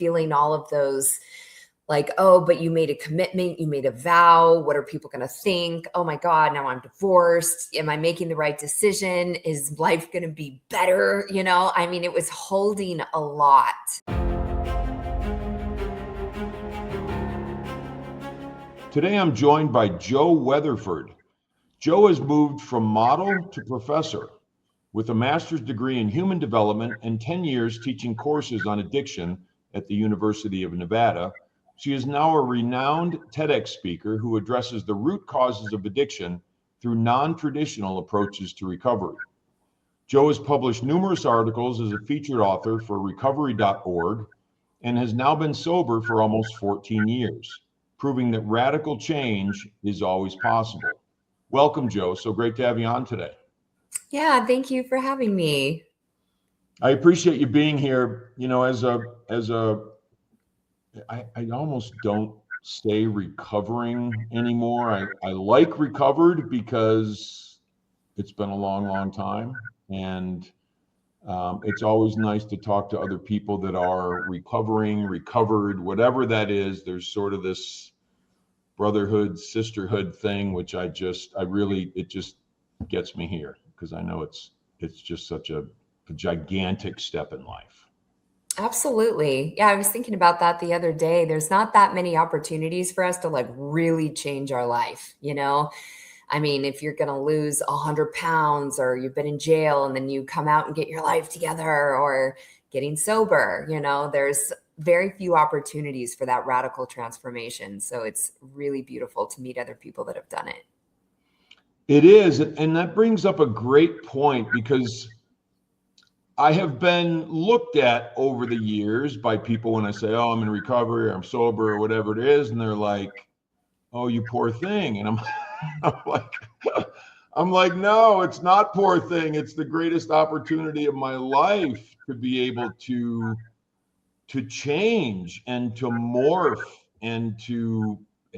feeling all of those like, oh, but you made a commitment, you made a vow. What are people going to think? Oh my God, now I'm divorced. Am I making the right decision? Is life going to be better? I mean, it was holding a lot. Today, I'm joined by Jo Weatherford. Jo has moved from model to professor with a master's degree in human development and 10 years teaching courses on addiction at the University of Nevada. She is now a renowned TEDx speaker who addresses the root causes of addiction through non-traditional approaches to recovery. Jo has published numerous articles as a featured author for recovery.org and has now been sober for almost 14 years, proving that radical change is always possible. Welcome, Jo. So great to have you on today. Yeah, thank you for having me. I appreciate you being here. I almost don't say recovering anymore. I like recovered because it's been a long, long time. And it's always nice to talk to other people that are recovering, recovered, whatever that is. There's sort of this brotherhood, sisterhood thing, which it just gets me here because I know it's just such a gigantic step in life. Absolutely. Yeah, I was thinking about that the other day. There's not that many opportunities for us to like really change our life, I mean, if you're going to lose 100 pounds or you've been in jail and then you come out and get your life together or getting sober, there's very few opportunities for that radical transformation. So it's really beautiful to meet other people that have done it. It is. And that brings up a great point because I have been looked at over the years by people when I say, oh, I'm in recovery or I'm sober or whatever it is. And they're like, oh, you poor thing. And I'm like, no, it's not poor thing. It's the greatest opportunity of my life to be able to change and to morph and to I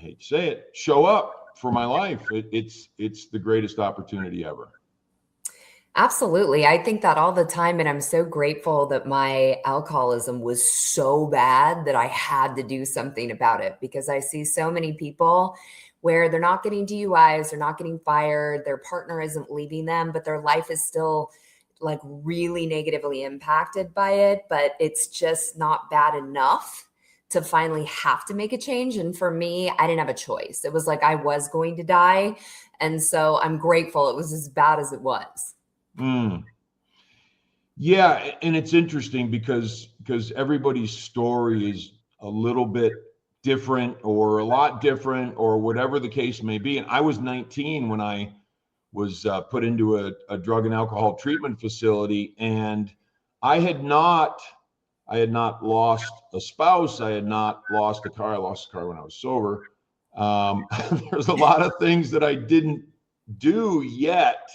hate to say it, show up for my life. It's the greatest opportunity ever. Absolutely. I think that all the time. And I'm so grateful that my alcoholism was so bad that I had to do something about it, because I see so many people where they're not getting DUIs, they're not getting fired, their partner isn't leaving them, but their life is still like really negatively impacted by it. But it's just not bad enough to finally have to make a change. And for me, I didn't have a choice. It was like I was going to die. And so I'm grateful it was as bad as it was. Yeah, and it's interesting because everybody's story is a little bit different or a lot different or whatever the case may be. And I was 19 when I was put into a drug and alcohol treatment facility, and I had not lost a spouse. I had not lost a car. I lost a car when I was sober. There's a lot of things that I didn't do yet.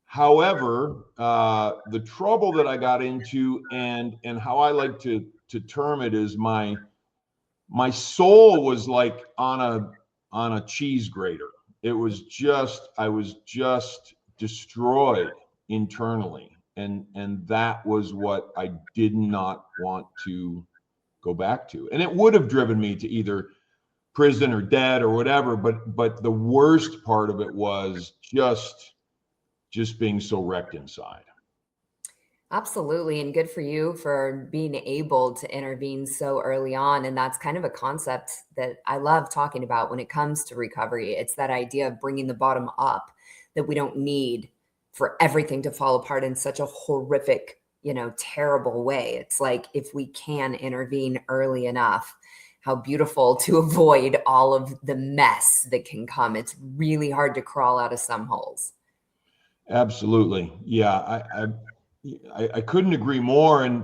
However, the trouble that I got into and how I like to term it is my soul was like on a cheese grater. It was just, I was just destroyed internally. And that was what I did not want to go back to. And it would have driven me to either prison or dead or whatever. But the worst part of it was just being so wrecked inside. Absolutely. And good for you for being able to intervene so early on. And that's kind of a concept that I love talking about when it comes to recovery. It's that idea of bringing the bottom up, that we don't need for everything to fall apart in such a horrific, terrible way. It's like if we can intervene early enough, how beautiful to avoid all of the mess that can come. It's really hard to crawl out of some holes. Absolutely. Yeah. I couldn't agree more.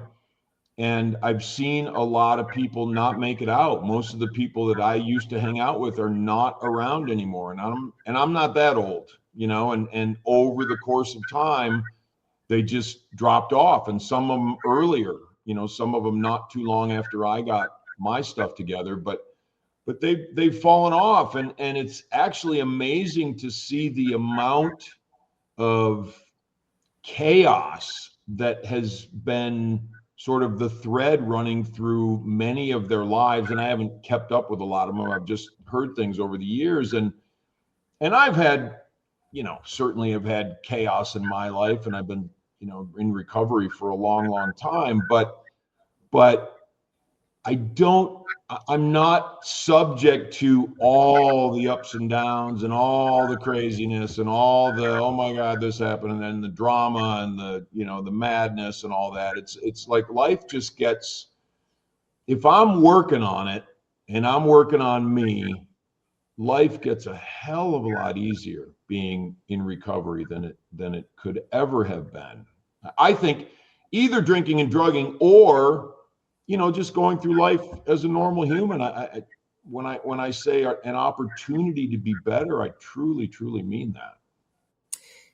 And I've seen a lot of people not make it out. Most of the people that I used to hang out with are not around anymore. And I'm not that old, and over the course of time, they just dropped off, and some of them earlier, some of them not too long after I got my stuff together, but they've fallen off. And it's actually amazing to see the amount of chaos that has been sort of the thread running through many of their lives. And I haven't kept up with a lot of them. I've just heard things over the years. And I've had, certainly have had chaos in my life, and I've been, in recovery for a long, long time. But I'm not subject to all the ups and downs and all the craziness and all the, oh my God, this happened, and then the drama and the madness and all that. It's like life just gets, if I'm working on it and I'm working on me, life gets a hell of a lot easier being in recovery than it could ever have been. I think either drinking and drugging or just going through life as a normal human. When I say an opportunity to be better, I truly, truly mean that.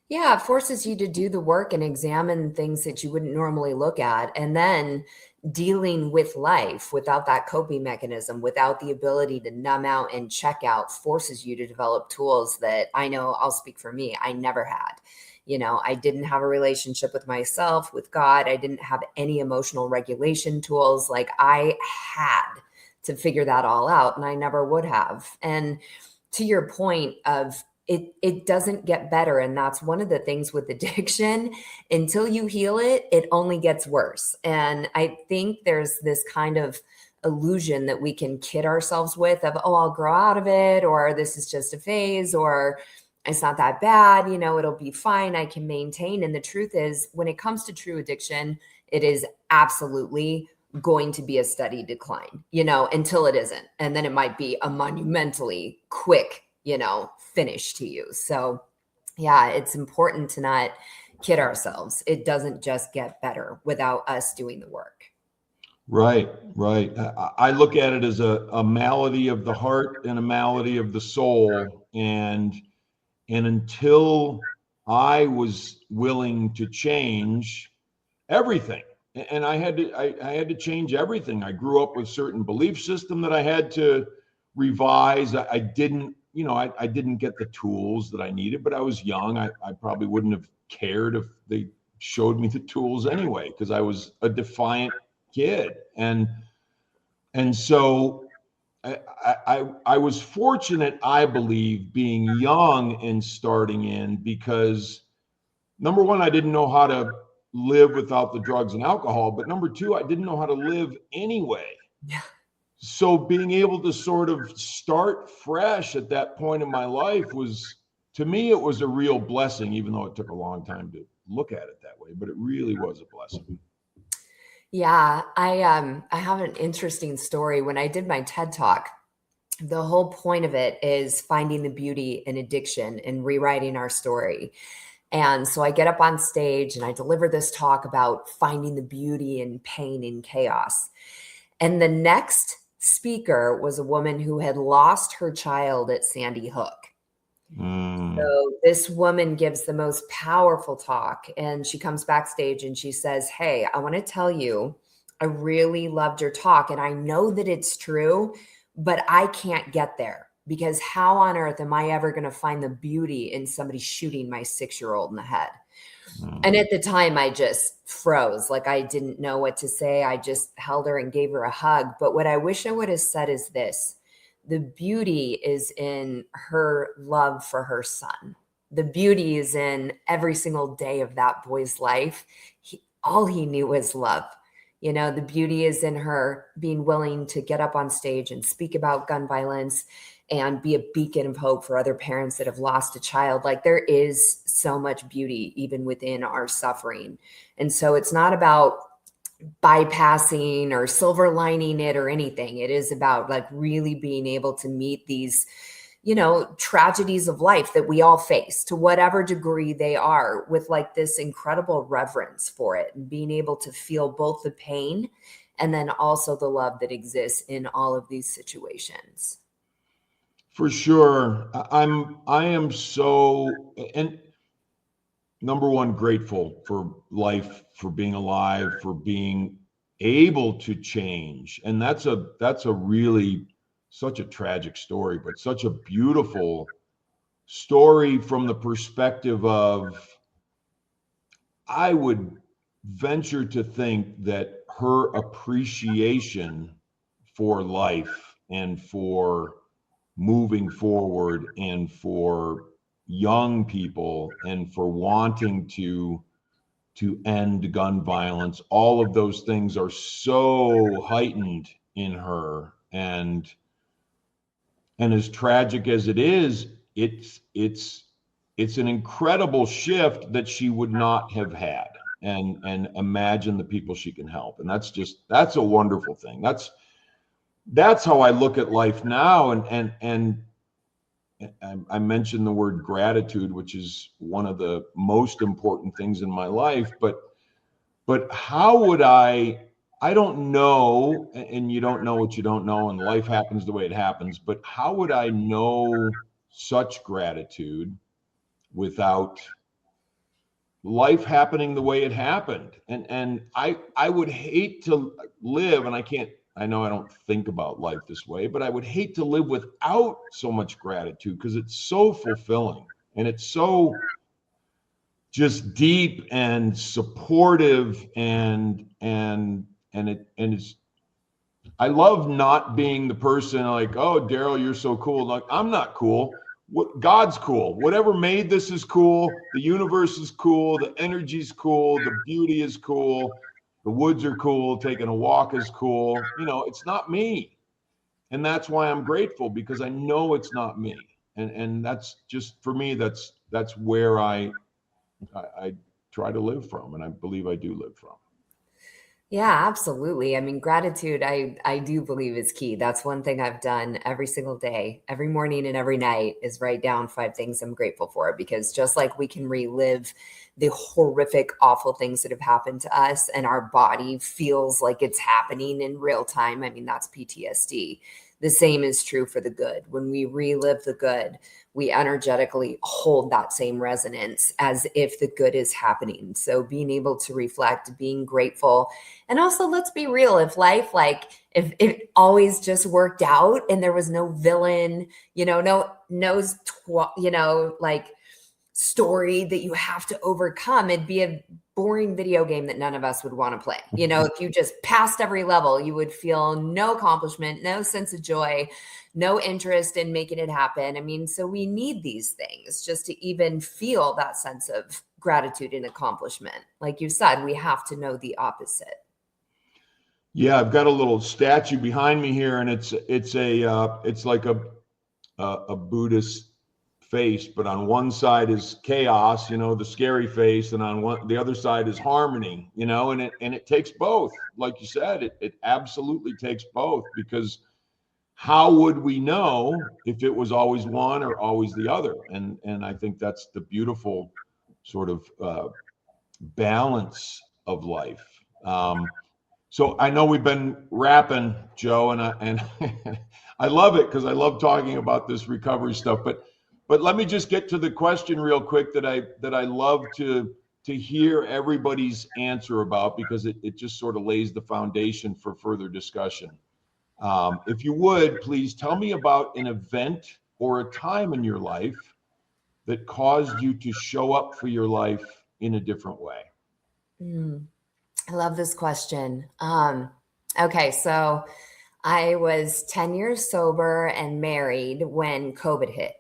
Yeah, it forces you to do the work and examine things that you wouldn't normally look at. And then dealing with life without that coping mechanism, without the ability to numb out and check out, forces you to develop tools that I know, I'll speak for me, I never had. I didn't have a relationship with myself, with God. I didn't have any emotional regulation tools. Like, I had to figure that all out, and I never would have. And to your point of, it doesn't get better. And that's one of the things with addiction. Until you heal it, it only gets worse. And I think there's this kind of illusion that we can kid ourselves with of, oh, I'll grow out of it, or this is just a phase, or it's not that bad, it'll be fine, I can maintain. And the truth is, when it comes to true addiction, it is absolutely going to be a steady decline, until it isn't. And then it might be a monumentally quick, finish to you. So yeah, it's important to not kid ourselves. It doesn't just get better without us doing the work. Right. I look at it as a malady of the heart and a malady of the soul. And until I was willing to change everything, and I had to change everything. I grew up with a certain belief system that I had to revise. I didn't, I didn't get the tools that I needed, but I was young. I probably wouldn't have cared if they showed me the tools anyway, because I was a defiant kid. And so I was fortunate, I believe, being young and starting in, because number one, I didn't know how to live without the drugs and alcohol, but number two, I didn't know how to live anyway. Yeah. So being able to sort of start fresh at that point in my life was, to me, it was a real blessing, even though it took a long time to look at it that way, but it really was a blessing. Yeah, I have an interesting story. When I did my TED Talk, the whole point of it is finding the beauty in addiction and rewriting our story. And so I get up on stage and I deliver this talk about finding the beauty in pain and chaos. And the next speaker was a woman who had lost her child at Sandy Hook. So this woman gives the most powerful talk, and she comes backstage and she says, "Hey, I want to tell you, I really loved your talk, and I know that it's true, but I can't get there, because how on earth am I ever going to find the beauty in somebody shooting my 6-year-old in the head?" And at the time, I just froze. Like, I didn't know what to say. I just held her and gave her a hug. But what I wish I would have said is this: the beauty is in her love for her son. The beauty is in every single day of that boy's life. All he knew was love. The beauty is in her being willing to get up on stage and speak about gun violence and be a beacon of hope for other parents that have lost a child. Like, there is so much beauty even within our suffering. And so it's not about bypassing or silver lining it or anything. It is about, like, really being able to meet these, tragedies of life that we all face, to whatever degree they are, with like this incredible reverence for it, and being able to feel both the pain and then also the love that exists in all of these situations. For sure. I am so, and number one, grateful for life, for being alive, for being able to change. And that's a really, such a tragic story, but such a beautiful story from the perspective of, I would venture to think that her appreciation for life and for moving forward and for young people and for wanting to end gun violence, all of those things are so heightened in her. And as tragic as it is, it's an incredible shift that she would not have had. And imagine the people she can help. And that's a wonderful thing. That's how I look at life now. And I mentioned the word gratitude, which is one of the most important things in my life. But how would I don't know, and you don't know what you don't know, and life happens the way it happens, but how would I know such gratitude without life happening the way it happened? And I would hate to live, and I know I don't think about life this way, but I would hate to live without so much gratitude, because it's so fulfilling and it's so just deep and supportive, and it's I love not being the person like, oh, Daryl, you're so cool. Like, I'm not cool. What God's cool. Whatever made this is cool. The universe is cool. The energy's cool. The beauty is cool. The woods are cool. Taking a walk is cool. It's not me. And that's why I'm grateful, because I know it's not me. And that's just, for me, that's where I try to live from, and I believe I do live from. Yeah, absolutely. I mean, gratitude, I do believe is key. That's one thing I've done every single day, every morning and every night, is write down 5 things I'm grateful for, because just like we can relive the horrific, awful things that have happened to us and our body feels like it's happening in real time. I mean, that's PTSD. The same is true for the good. When we relive the good, we energetically hold that same resonance as if the good is happening. So being able to reflect, being grateful, and also, let's be real, if life, like, if it always just worked out and there was no villain, like, story that you have to overcome, it'd be a boring video game that none of us would want to play. If you just passed every level, you would feel no accomplishment, no sense of joy, no interest in making it happen. I mean, so we need these things just to even feel that sense of gratitude and accomplishment. Like you said, we have to know the opposite. Yeah, I've got a little statue behind me here, and it's like a Buddhist face, but on one side is chaos, the scary face, and on the other side is harmony, and it takes both. Like you said, it absolutely takes both, because how would we know if it was always one or always the other? And I think that's the beautiful sort of balance of life. So I know we've been rapping, Joe, and I love it, because I love talking about this recovery stuff. But let me just get to the question real quick that I love to hear everybody's answer about, because it just sort of lays the foundation for further discussion. If you would, please tell me about an event or a time in your life that caused you to show up for your life in a different way. I love this question. Okay, so I was 10 years sober and married when COVID hit.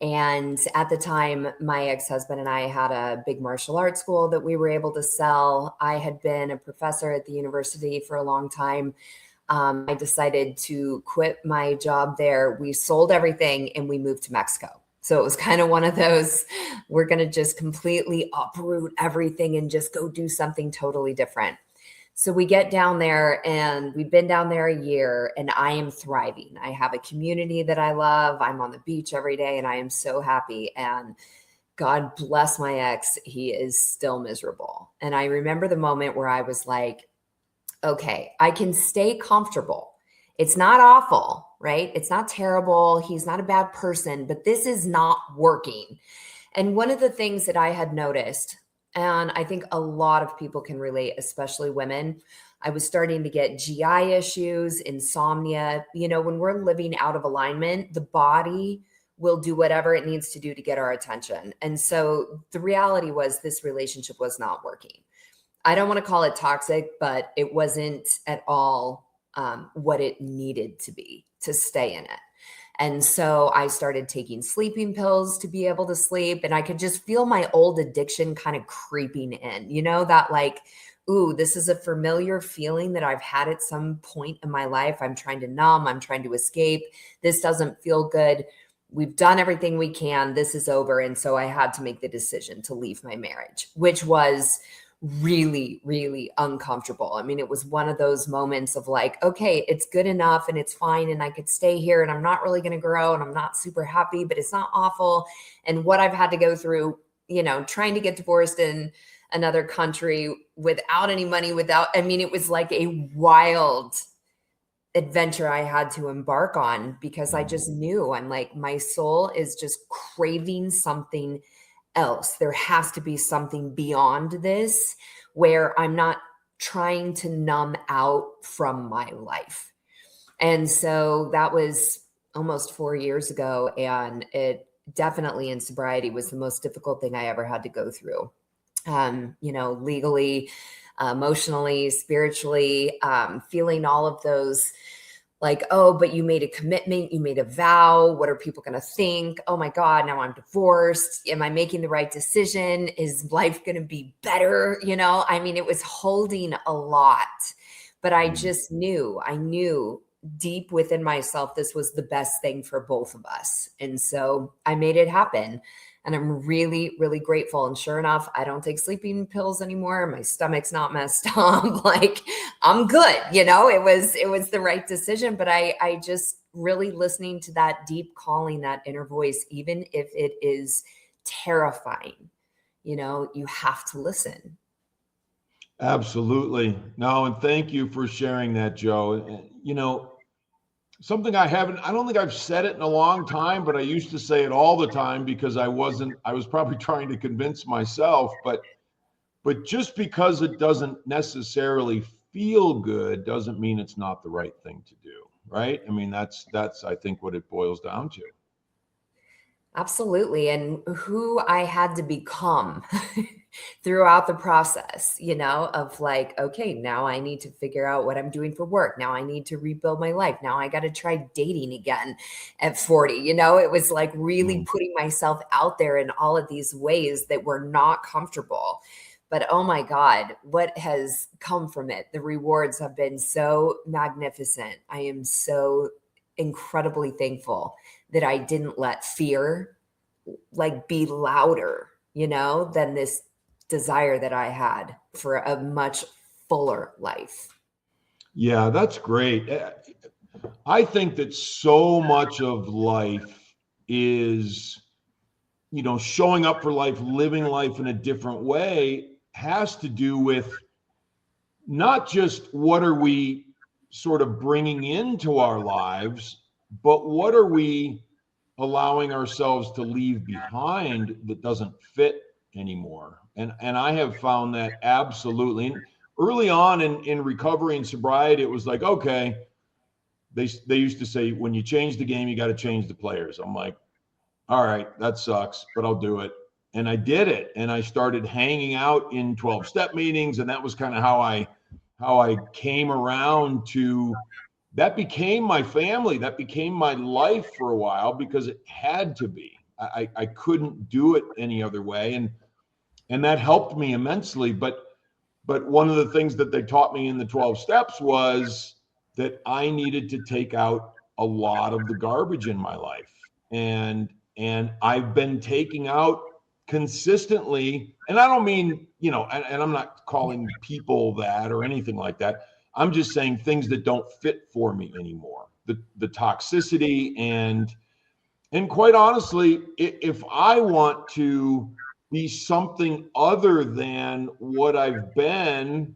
And at the time, my ex-husband and I had a big martial arts school that we were able to sell. I had been a professor at the university for a long time. I decided to quit my job there. We sold everything and we moved to Mexico. So it was kind of one of those, we're going to just completely uproot everything and just go do something totally different. So we get down there, and we've been down there a year, and I am thriving. I have a community that I love. I'm on the beach every day, and I am so happy. And God bless my ex, he is still miserable. And I remember the moment where I was like, okay, I can stay comfortable. It's not awful, right? It's not terrible. He's not a bad person, but this is not working. And one of the things that I had noticed, and I think a lot of people can relate, especially women, I was starting to get GI issues, insomnia. When we're living out of alignment, the body will do whatever it needs to do to get our attention. And so the reality was, this relationship was not working. I don't want to call it toxic, but it wasn't at all what it needed to be to stay in it. And so I started taking sleeping pills to be able to sleep. And I could just feel my old addiction kind of creeping in, that like, ooh, this is a familiar feeling that I've had at some point in my life. I'm trying to numb, I'm trying to escape. This doesn't feel good. We've done everything we can. This is over. And so I had to make the decision to leave my marriage, which was really, really uncomfortable. I mean, it was one of those moments of like, okay, it's good enough and it's fine and I could stay here and I'm not really going to grow and I'm not super happy, but it's not awful. And what I've had to go through, trying to get divorced in another country without any money, it was like a wild adventure I had to embark on because I just knew I'm like, my soul is just craving something else. There has to be something beyond this where I'm not trying to numb out from my life. And so that was almost 4 years ago. And it definitely in sobriety was the most difficult thing I ever had to go through. Legally, emotionally, spiritually, feeling all of those like, oh, but you made a commitment, you made a vow. What are people going to think? Oh my God, now I'm divorced. Am I making the right decision? Is life going to be better? It was holding a lot, but I just I knew deep within myself, this was the best thing for both of us. And so I made it happen. And I'm really, really grateful. And sure enough, I don't take sleeping pills anymore. My stomach's not messed up. Like I'm good. It was the right decision. But I just really listening to that deep calling, that inner voice, even if it is terrifying, you have to listen. Absolutely. No, and thank you for sharing that, Jo. Something I don't think I've said it in a long time, but I used to say it all the time because I was probably trying to convince myself, but just because it doesn't necessarily feel good doesn't mean it's not the right thing to do, right? That's I think what it boils down to. Absolutely. And who I had to become throughout the process, of like, okay, now I need to figure out what I'm doing for work. Now I need to rebuild my life. Now I got to try dating again at 40. It was like really putting myself out there in all of these ways that were not comfortable. But oh my God, what has come from it? The rewards have been so magnificent. I am so incredibly thankful that I didn't let fear like be louder, than this desire that I had for a much fuller life. Yeah, that's great. I think that so much of life is, showing up for life, living life in a different way has to do with not just what are we sort of bringing into our lives, but what are we allowing ourselves to leave behind that doesn't fit anymore. And I have found that absolutely. Early on in recovery and sobriety, it was like, okay, they used to say, when you change the game, you got to change the players. I'm like, all right, that sucks, but I'll do it. And I did it. And I started hanging out in 12-step meetings. And that was kind of how I came around to that. Became my family. That became my life for a while because it had to be. I couldn't do it any other way. And that helped me immensely. But one of the things that they taught me in the 12 steps was that I needed to take out a lot of the garbage in my life. And I've been taking out consistently, and I don't mean, and I'm not calling people that or anything like that. I'm just saying things that don't fit for me anymore. The toxicity and quite honestly, if I want to be something other than what I've been,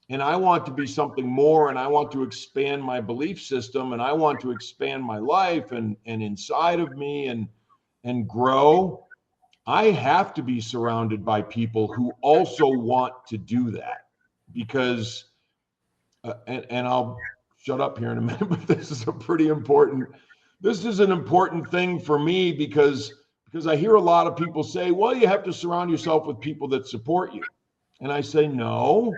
and I want to be something more, and I want to expand my belief system, and I want to expand my life and inside of me and grow, I have to be surrounded by people who also want to do that. Because and I'll shut up here in a minute, but this is an important thing for me because I hear a lot of people say, well, you have to surround yourself with people that support you. And I say, no,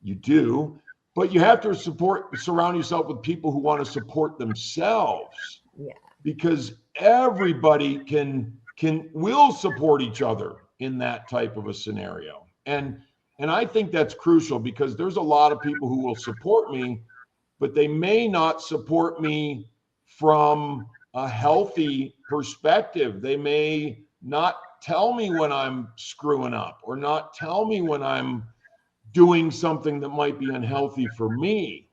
you do, but you have to surround yourself with people who want to support themselves, Yeah. because everybody will support each other in that type of a scenario. And I think that's crucial, because there's a lot of people who will support me, but they may not support me from a healthy perspective. They may not tell me when I'm screwing up, or not tell me when I'm doing something that might be unhealthy for me.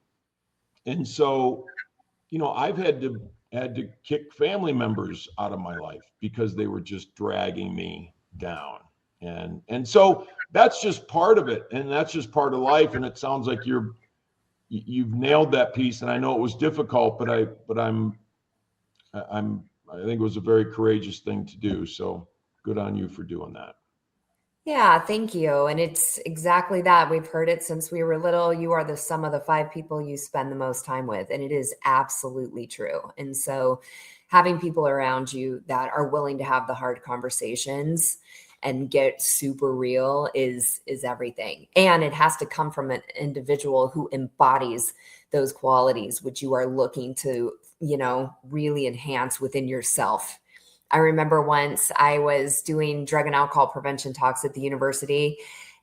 And so, I've had to kick family members out of my life because they were just dragging me down. And so that's just part of it, and that's just part of life. And it sounds like you've nailed that piece. And I know it was difficult, but I think it was a very courageous thing to do. So good on you for doing that. Yeah, thank you. And it's exactly that. We've heard it since we were little. You are the sum of the 5 people you spend the most time with. And it is absolutely true. And so having people around you that are willing to have the hard conversations and get super real is everything. And it has to come from an individual who embodies those qualities, which you are looking to, really enhance within yourself. I remember once I was doing drug and alcohol prevention talks at the university,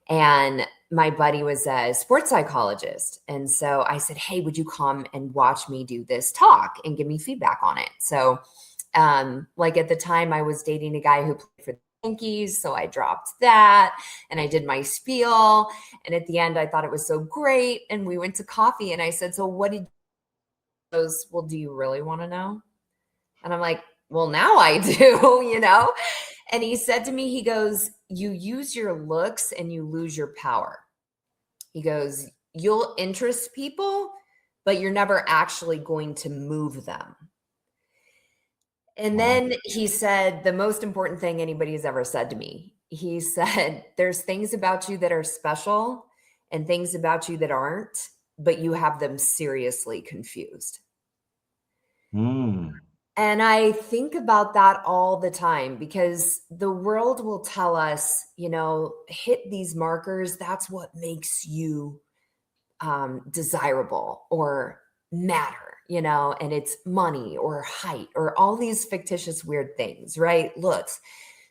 and my buddy was a sports psychologist. And so I said, hey, would you come and watch me do this talk and give me feedback on it? So like at the time I was dating a guy who played for the Yankees. So I dropped that and I did my spiel. And at the end, I thought it was so great. And we went to coffee and I said, so what did you? He goes, well, do you really want to know? And I'm like, well, now I do. And he said to me, he goes, you use your looks and you lose your power. He goes, you'll interest people, but you're never actually going to move them. And then he said, the most important thing anybody has ever said to me, he said, there's things about you that are special and things about you that aren't, but you have them seriously confused. And I think about that all the time, because the world will tell us, hit these markers. That's what makes you desirable or matter, and it's money or height or all these fictitious weird things, right? Looks,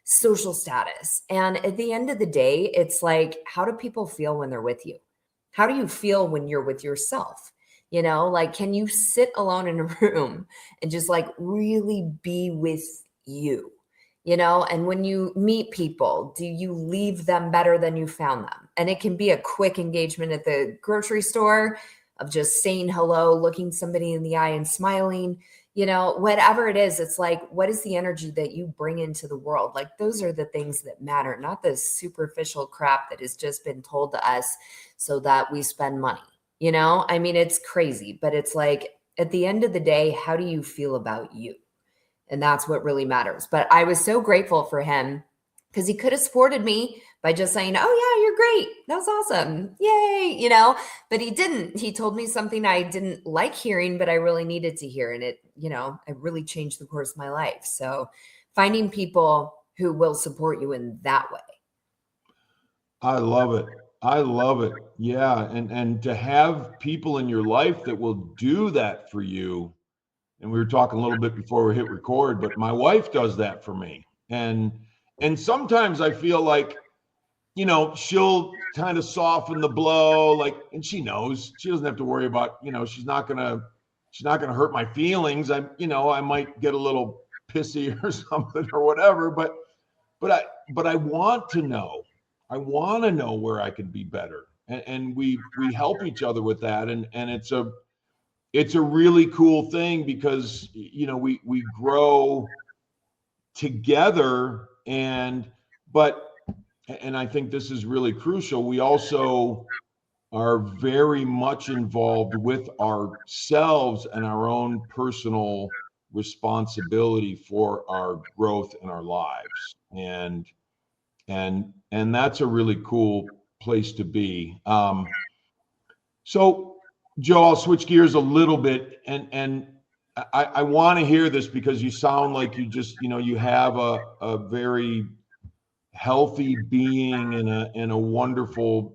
social status. And at the end of the day, it's like, how do people feel when they're with you? How do you feel when you're with yourself? Like, can you sit alone in a room and just like really be with you? And when you meet people, do you leave them better than you found them? And it can be a quick engagement at the grocery store of just saying hello, looking somebody in the eye and smiling, whatever it is. It's like, what is the energy that you bring into the world? Like, those are the things that matter, not the superficial crap that has just been told to us so that we spend money. I mean, it's crazy, but it's like, at the end of the day, how do you feel about you? And that's what really matters. But I was so grateful for him, because he could have supported me by just saying, oh yeah, you're great. That was awesome. Yay. But he didn't. He told me something I didn't like hearing, but I really needed to hear. And it really changed the course of my life. So finding people who will support you in that way. I love it. I love it. Yeah. And to have people in your life that will do that for you. And we were talking a little bit before we hit record, but my wife does that for me. And sometimes I feel like, she'll kind of soften the blow, like, and she knows she doesn't have to worry about, she's not gonna hurt my feelings. I might get a little pissy or something or whatever, but I want to know. I want to know where I can be better. And we help each other with that. And it's a really cool thing, because, we grow together. And I think this is really crucial. We also are very much involved with ourselves and our own personal responsibility for our growth in our lives. And that's a really cool place to be. So, Joe, I'll switch gears a little bit, and I want to hear this, because you sound like you just, you have a very healthy being and a wonderful,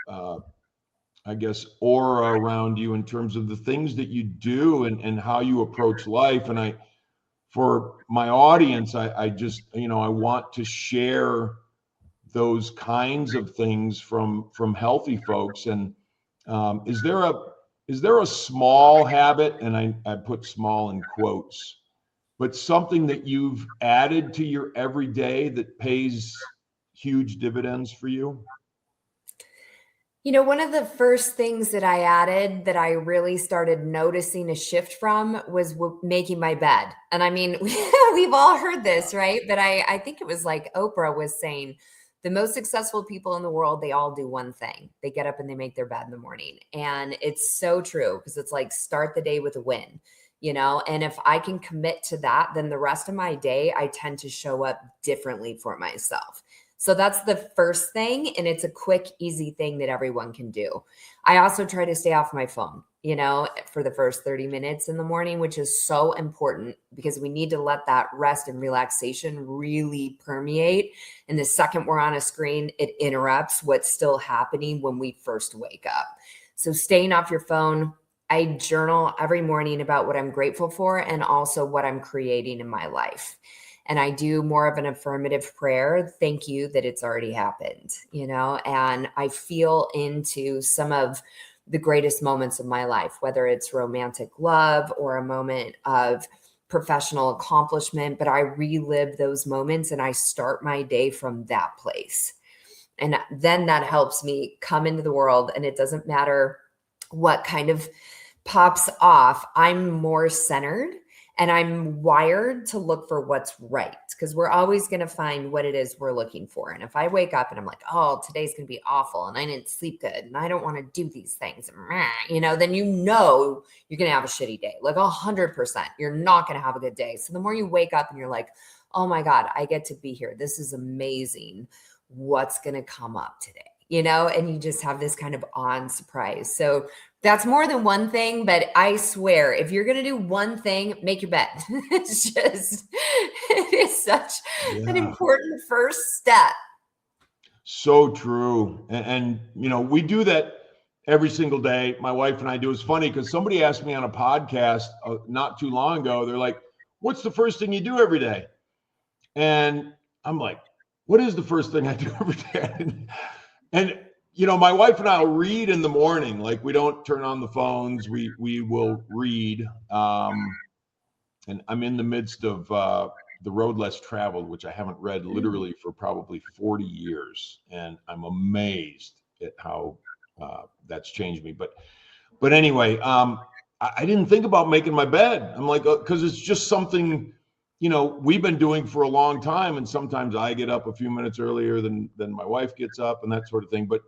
I guess, aura around you in terms of the things that you do and how you approach life. And for my audience, I just, I want to share those kinds of things from healthy folks. And is there a small habit, and I put small in quotes, but something that you've added to your everyday that pays huge dividends for you? One of the first things that I added that I really started noticing a shift from was making my bed. And I mean, we've all heard this, right? But I think it was like Oprah was saying, the most successful people in the world, they all do one thing. They get up and they make their bed in the morning. And it's so true because it's like start the day with a win, And if I can commit to that, then the rest of my day, I tend to show up differently for myself. So that's the first thing. And it's a quick, easy thing that everyone can do. I also try to stay off my phone, for the first 30 minutes in the morning, which is so important because we need to let that rest and relaxation really permeate. And the second we're on a screen, it interrupts what's still happening when we first wake up. So staying off your phone. I journal every morning about what I'm grateful for and also what I'm creating in my life. And I do more of an affirmative prayer. Thank you that it's already happened, and I feel into some of the greatest moments of my life, whether it's romantic love or a moment of professional accomplishment, but I relive those moments and I start my day from that place. And then that helps me come into the world, and it doesn't matter what kind of pops off. I'm more centered and I'm wired to look for what's right because we're always going to find what it is we're looking for. And if I wake up and I'm like, oh, today's going to be awful and I didn't sleep good and I don't want to do these things, then you're going to have a shitty day. Like 100%, you're not going to have a good day. So the more you wake up and you're like, oh my God, I get to be here. This is amazing. What's going to come up today? And you just have this kind of awe surprise. So that's more than one thing, but I swear, if you're going to do one thing, make your bed. It is such an important first step. So true. And we do that every single day. My wife and I do. It's funny because somebody asked me on a podcast not too long ago, they're like, what's the first thing you do every day? And I'm like, what is the first thing I do every day? And my wife and I will read in the morning. Like we don't turn on the phones. We will read. And I'm in the midst of The Road Less Traveled, which I haven't read literally for probably 40 years. And I'm amazed at how that's changed me. But anyway, I didn't think about making my bed. I'm like, because it's just something, we've been doing for a long time. And sometimes I get up a few minutes earlier than my wife gets up and that sort of thing. But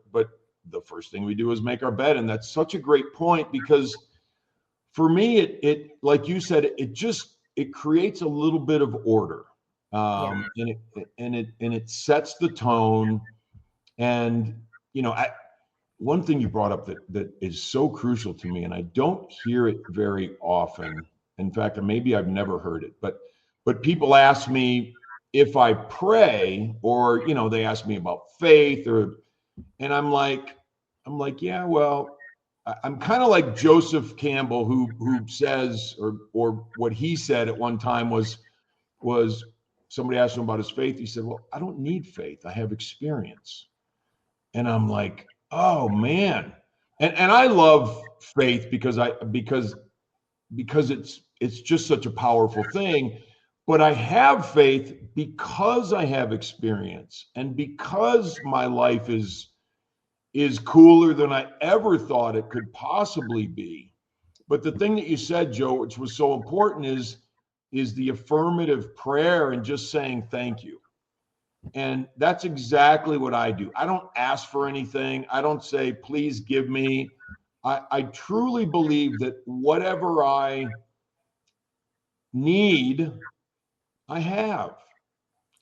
the first thing we do is make our bed. And that's such a great point because for me, it like you said, it creates a little bit of order. And it sets the tone. And, one thing you brought up that is so crucial to me, and I don't hear it very often. In fact, maybe I've never heard it, but people ask me if I pray, or they ask me about faith, and I'm like, yeah, well, I'm kind of like Joseph Campbell, who says, or what he said at one time was somebody asked him about his faith. He said, well, I don't need faith. I have experience. And I'm like, oh man. And I love faith because it's just such a powerful thing. But I have faith because I have experience and because my life is cooler than I ever thought it could possibly be. But the thing that you said, Joe, which was so important, is the affirmative prayer and just saying thank you. And that's exactly what I do. I don't ask for anything. I don't say, please give me. I truly believe that whatever I need, I have.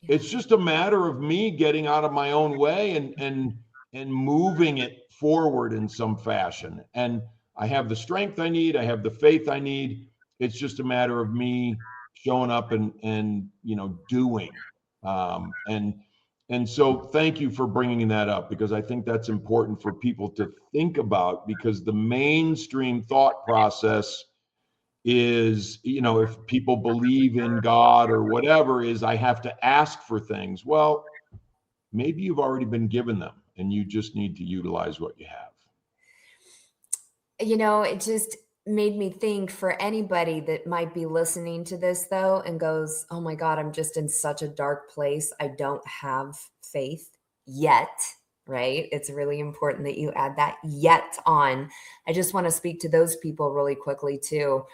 It's just a matter of me getting out of my own way and moving it forward in some fashion. And I have the strength I need. I have the faith I need. It's just a matter of me showing up and doing. And And so thank you for bringing that up, because I think that's important for people to think about, because the mainstream thought process is, if people believe in God or whatever, is I have to ask for things. Well, maybe you've already been given them and you just need to utilize what you have. It just made me think, for anybody that might be listening to this though and goes, oh my God, I'm just in such a dark place. I don't have faith yet, right? It's really important that you add that yet on. I just want to speak to those people really quickly too.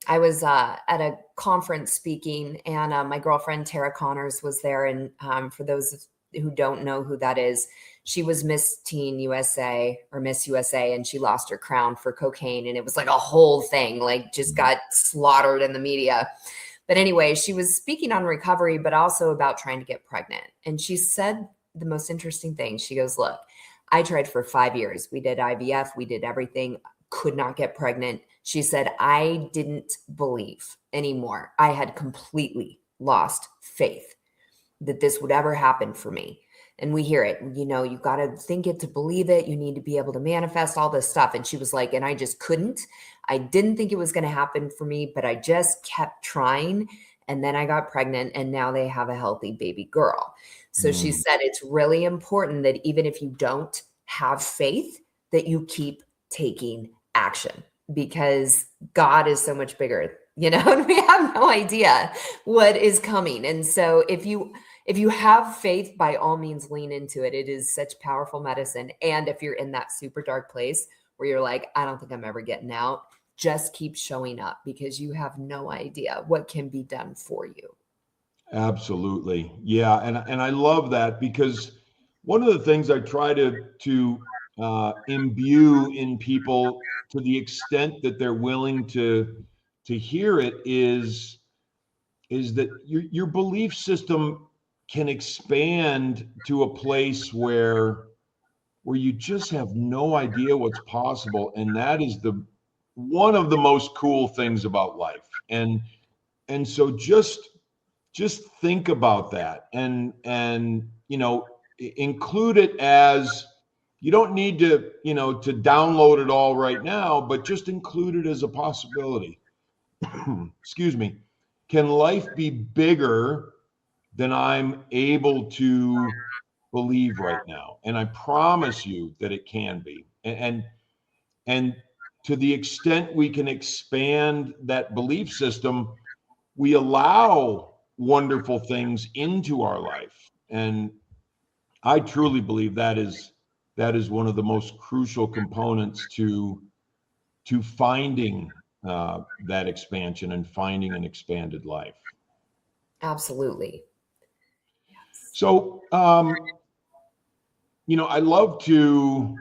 I was at a conference speaking, and my girlfriend Tara Connors was there. And for those who don't know who that is, she was Miss Teen USA or Miss USA, and she lost her crown for cocaine. And it was like a whole thing, like just got slaughtered in the media. But anyway, she was speaking on recovery, but also about trying to get pregnant. And she said the most interesting thing. She goes, look, I tried for 5 years. We did IVF. We did everything. Could not get pregnant. She said, I didn't believe anymore. I had completely lost faith that this would ever happen for me. And we hear it, you got to think it to believe it. You need to be able to manifest all this stuff. And she was like, and I just couldn't. I didn't think it was going to happen for me, but I just kept trying. And then I got pregnant, and now they have a healthy baby girl. So she said, it's really important that even if you don't have faith, that you keep taking action, because God is so much bigger, and we have no idea what is coming. And so if you have faith, by all means, lean into it. It is such powerful medicine. And if you're in that super dark place where you're like, I don't think I'm ever getting out, just keep showing up, because you have no idea what can be done for you. Absolutely. Yeah. And I love that, because one of the things I try to imbue in people, to the extent that they're willing to hear it, is that your belief system can expand to a place where you just have no idea what's possible. And that is one of the most cool things about life. And so just think about that, and include it as, you don't need to download it all right now, but just include it as a possibility. Excuse me. Can life be bigger than I'm able to believe right now? And I promise you that it can be. And to the extent we can expand that belief system, we allow wonderful things into our life. And I truly believe that is one of the most crucial components to finding that expansion and finding an expanded life. Absolutely. Yes. So, I love to.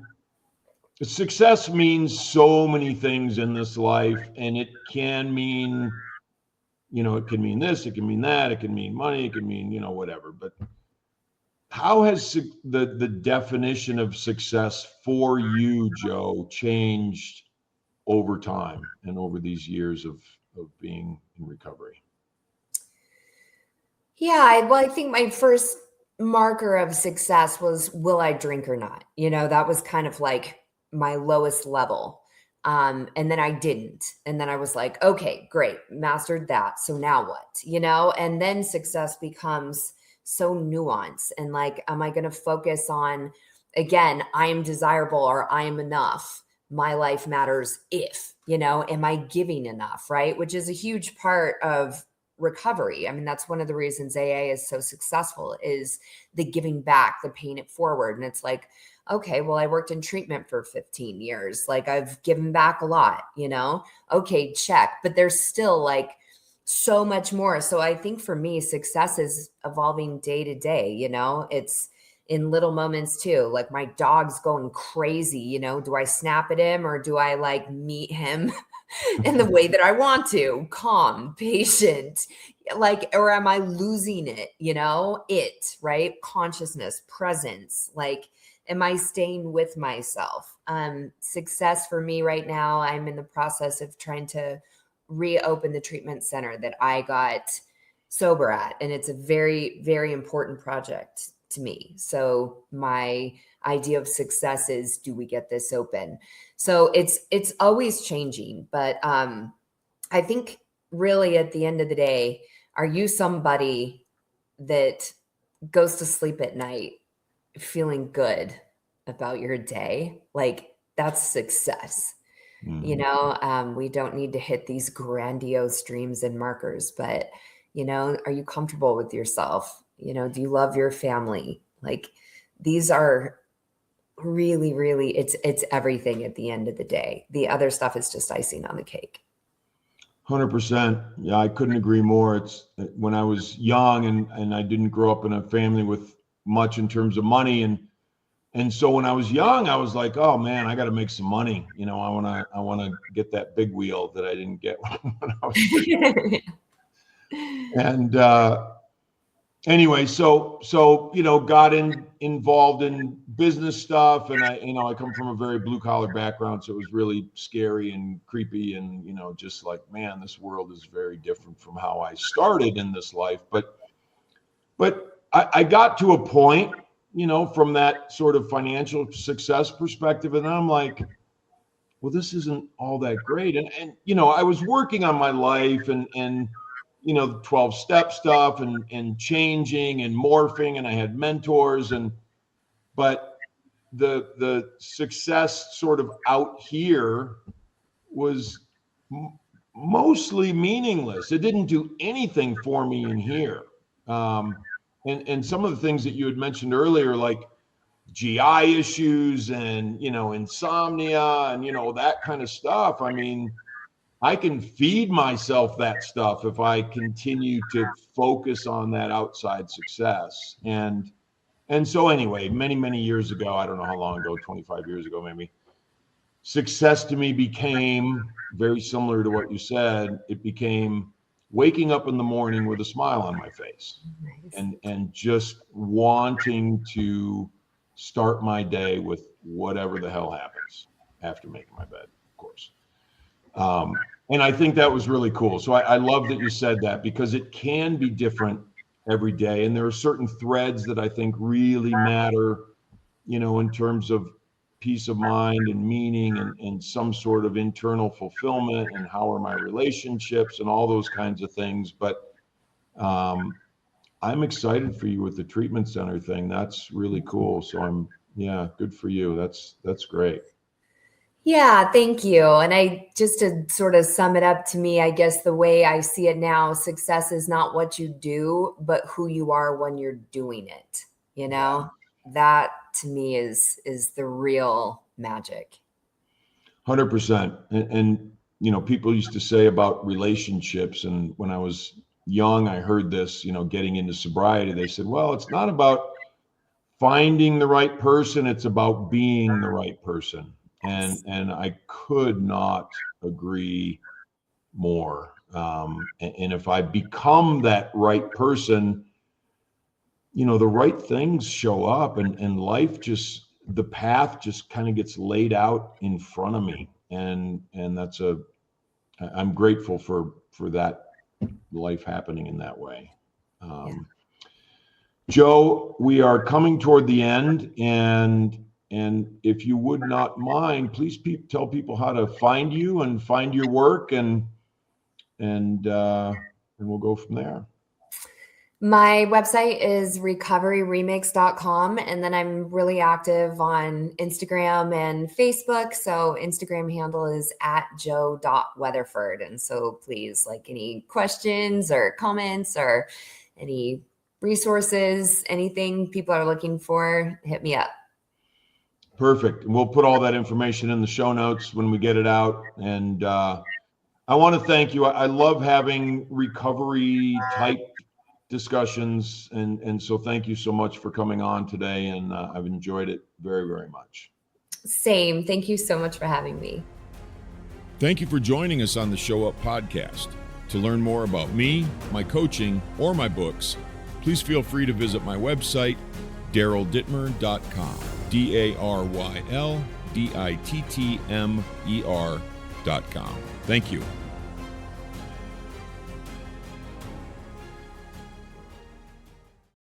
Success means so many things in this life, and it can mean, it can mean this, it can mean that, it can mean money, it can mean, whatever. But how has the definition of success for you, Jo, changed over time and over these years of being in recovery? Yeah, well, I think my first marker of success was, will I drink or not? That was kind of like my lowest level. And then I didn't. And then I was like, okay, great, mastered that. So now what? And then success becomes so nuanced. And like, am I going to focus on, again, I am desirable or I am enough? My life matters if, am I giving enough? Right. Which is a huge part of recovery. I mean, that's one of the reasons AA is so successful, is the giving back, the paying it forward. And it's like, okay, well, I worked in treatment for 15 years. Like, I've given back a lot, okay, check. But there's still like so much more. So I think for me, success is evolving day to day. It's in little moments too. Like, my dog's going crazy, do I snap at him, or do I like meet him in the way that I want to, calm, patient, like, or am I losing it? Right? Consciousness, presence, like, am I staying with myself? Success for me right now, I'm in the process of trying to reopen the treatment center that I got sober at. And it's a very, very important project to me. So my idea of success is, do we get this open? So it's always changing, but I think really at the end of the day, are you somebody that goes to sleep at night feeling good about your day? Like, that's success. We don't need to hit these grandiose dreams and markers, but are you comfortable with yourself? Do you love your family? Like, these are really, really, it's everything at the end of the day. The other stuff is just icing on the cake. 100%. Yeah, I couldn't agree more. It's when I was young and I didn't grow up in a family with much in terms of money. And so when I was young, I was like, oh man, I got to make some money. I want to get that big wheel that I didn't get when I was young. And anyway, so got involved in business stuff, and I come from a very blue collar background, so it was really scary and creepy, and just like, man, this world is very different from how I started in this life. But I got to a point, from that sort of financial success perspective, and I'm like, well, this isn't all that great, and I was working on my life and the 12-step stuff and changing and morphing, and I had mentors, but the success sort of out here was mostly meaningless. It didn't do anything for me in here. And some of the things that you had mentioned earlier, like GI issues and, insomnia and, that kind of stuff. I mean, I can feed myself that stuff if I continue to focus on that outside success. And so anyway, many, many years ago, I don't know how long ago, 25 years ago, maybe, success to me became very similar to what you said. It became waking up in the morning with a smile on my face. Nice. and just wanting to start my day with whatever the hell happens after making my bed, of course. And I think that was really cool. So I love that you said that, because it can be different every day. And there are certain threads that I think really matter, in terms of peace of mind and meaning and some sort of internal fulfillment, and how are my relationships and all those kinds of things. But I'm excited for you with the treatment center thing. That's really cool. So good for you. That's great. Yeah, thank you. And just to sort of sum it up, to me, I guess the way I see it now, success is not what you do, but who you are when you're doing it. That to me is the real magic. 100%. And people used to say about relationships, and when I was young, I heard this, getting into sobriety, they said, well, it's not about finding the right person, it's about being the right person. And I could not agree more. And if I become that right person, the right things show up, and life the path just kind of gets laid out in front of me. And I'm grateful for that life happening in that way. Jo, we are coming toward the end, and if you would not mind, please tell people how to find you and find your work, and we'll go from there. My website is recoveryremix.com, and then I'm really active on Instagram and Facebook. So Instagram handle is @jo.weatherford. And so please, like, any questions or comments or any resources, anything people are looking for, hit me up. Perfect. And we'll put all that information in the show notes when we get it out. And I want to thank you. I love having recovery type discussions. And so thank you so much for coming on today. And I've enjoyed it very, very much. Same. Thank you so much for having me. Thank you for joining us on the Show Up podcast. To learn more about me, my coaching, or my books, please feel free to visit my website, DarylDittmer.com. DarylDittmer.com. Thank you.